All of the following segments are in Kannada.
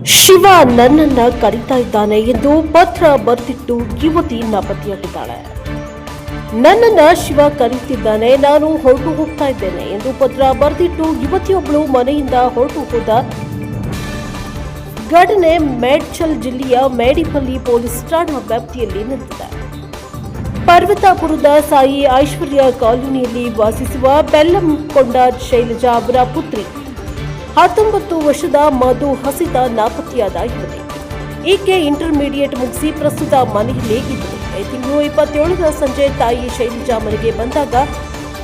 ಶಿವ ನನ್ನನ್ನ ಕರೀತಾ ಇದ್ದಾನೆ ಎಂದು ಪತ್ರ ಬರೆದಿಟ್ಟು ಯುವತಿ ನಾಪತ್ತೆಯಾಗಿದ್ದಾಳೆ. ನನ್ನನ್ನ ಶಿವ ಕರೀತಿದ್ದಾನೆ, ನಾನು ಹೊರಟು ಹೋಗ್ತಾ ಇದ್ದೇನೆ ಎಂದು ಪತ್ರ ಬರೆದಿಟ್ಟು ಯುವತಿಯೊಬ್ಬಳು ಮನೆಯಿಂದ ಹೊರಟು ಹೋದ ಘಟನೆ ಮೇಡ್ಚಲ್ ಜಿಲ್ಲೆಯ ಮೇಡಿಪಲ್ಲಿ ಪೊಲೀಸ್ ಠಾಣಾ ವ್ಯಾಪ್ತಿಯಲ್ಲಿ ನಡೆದಿದೆ. ಪರ್ವತಾಪುರದ ಸಾಯಿ ಐಶ್ವರ್ಯ ಕಾಲೋನಿಯಲ್ಲಿ ವಾಸಿಸುವ ಬೆಲ್ಲಂಕೊಂಡ ಶೈಲಜಾ ಅವರ ಪುತ್ರಿ 19 ವರ್ಷದ ಮಧು ಹಸಿತ ನಾಪತ್ತೆಯಾದ ಯುವತಿ. ಈಕೆ ಇಂಟರ್ಮೀಡಿಯೇಟ್ ಮುಗಿಸಿ ಪ್ರಸ್ತುತ ಮನೆಯಲ್ಲೇ ಇದ್ದರು. ಈ ತಿಂಗಳು 27ರ ಸಂಜೆ ತಾಯಿ ಶೈಲಜಾ ಮನೆಗೆ ಬಂದಾಗ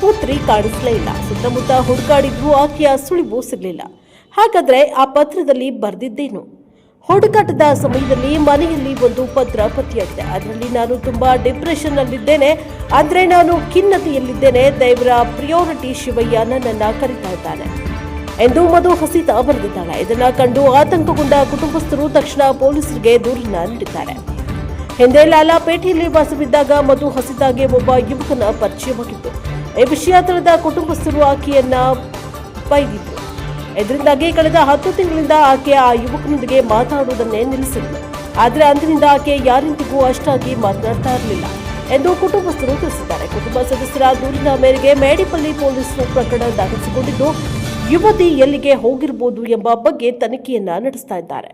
ಪುತ್ರಿ ಕಾಣಿಸಲೇ ಇಲ್ಲ. ಸುತ್ತಮುತ್ತ ಹುಡುಕಾಡಿದ್ರೂ ಆಕೆಯ ಸುಳಿವು ಸಿಗಲಿಲ್ಲ. ಹಾಗಾದ್ರೆ ಆ ಪತ್ರದಲ್ಲಿ ಬರೆದಿದ್ದೇನು? ಹುಡುಕಾಟದ ಸಮಯದಲ್ಲಿ ಮನೆಯಲ್ಲಿ ಒಂದು ಪತ್ರ ಪತ್ತೆಯಾಗಿದೆ. ಅದರಲ್ಲಿ ನಾನು ತುಂಬಾ ಡಿಪ್ರೆಷನ್ ಅಲ್ಲಿದ್ದೇನೆ, ಅಂದ್ರೆ ನಾನು ಖಿನ್ನತೆಯಲ್ಲಿದ್ದೇನೆ, ದೇವರ ಪ್ರಿಯಾರಿಟಿ ಶಿವಯ್ಯ ನನ್ನನ್ನ ಕರೀತಾ ಇದ್ದಾನೆ ಎಂದು ಮಧು ಹಸಿತ ಬರೆದಿದ್ದಾಳೆ. ಇದನ್ನ ಕಂಡು ಆತಂಕಗೊಂಡ ಕುಟುಂಬಸ್ಥರು ತಕ್ಷಣ ಪೊಲೀಸರಿಗೆ ದೂರನ್ನ ನೀಡಿದ್ದಾರೆ. ಹಿಂದೆ ಲಾಲಾಪೇಟೆಯಲ್ಲಿ ವಾಸವಿದ್ದಾಗ ಮಧು ಹಸಿತಾಗೆ ಒಬ್ಬ ಯುವಕನ ಪರಿಚಯವಾಗಿತ್ತು. ಈ ವಿಷಯ ತಿಳಿದ ಕುಟುಂಬಸ್ಥರು ಆಕೆಯನ್ನ ಬೈದಿದ್ರು. ಇದರಿಂದಾಗಿ ಕಳೆದ 10 ತಿಂಗಳಿಂದ ಆಕೆ ಆ ಯುವಕನೊಂದಿಗೆ ಮಾತಾಡುವುದನ್ನೇ ನಿಲ್ಲಿಸಿದ್ಲು. ಆದರೆ ಅಂದಿನಿಂದ ಆಕೆ ಯಾರೊಂದಿಗೂ ಅಷ್ಟಾಗಿ ಮಾತನಾಡ್ತಾ ಇರಲಿಲ್ಲ ಎಂದು ಕುಟುಂಬಸ್ಥರು ತಿಳಿಸಿದ್ದಾರೆ. ಕುಟುಂಬ ಸದಸ್ಯರ ದೂರಿನ ಮೇರೆಗೆ ಮೇಡಿಪಲ್ಲಿ ಪೊಲೀಸರು ಪ್ರಕರಣ ದಾಖಲಿಸಿಕೊಂಡಿದ್ದು ಯುವತಿ ಎಲ್ಲಿಗೆ ಹೋಗಿರಬಹುದು ಎಂಬ ಬಗ್ಗೆ ತನಿಖೆಯನ್ನ ನಡೆಸ್ತಾ ಇದ್ದಾರೆ.